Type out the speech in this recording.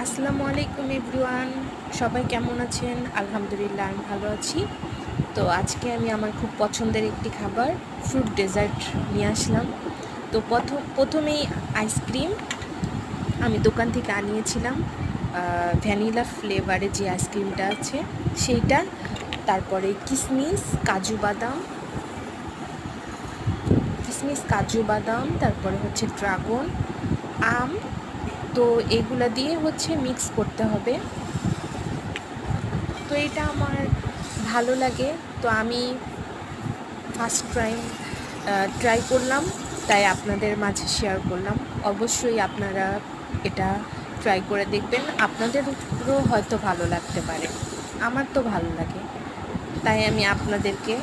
আসসালামু আলাইকুম এভরিওয়ান, সবাই কেমন আছেন? আলহামদুলিল্লাহ আমি ভালো আছি। তো আজকে আমি আমার খুব পছন্দের একটি খাবার ফ্রুট ডেজার্ট নিয়ে আসলাম। তো প্রথমেই আইসক্রিম আমি দোকান থেকে আনিয়েছিলাম, ভ্যানিলা ফ্লেভারে যে আইসক্রিমটা আছে সেইটা। তারপরে কিশমিশ কাজু বাদাম, তারপরে হচ্ছে ড্রাগন, আম। তো এগুলা দিয়ে হচ্ছে মিক্স করতে হবে। তো এটা আমার ভালো লাগে, তো আমি ফার্স্ট টাইম ট্রাই করলাম, তাই আপনাদের মাঝে শেয়ার করলাম। অবশ্যই আপনারা এটা ট্রাই করে দেখবেন, আপনাদেরও হয়তো ভালো লাগতে পারে। আমার তো ভালো লাগে, তাই আমি আপনাদেরকে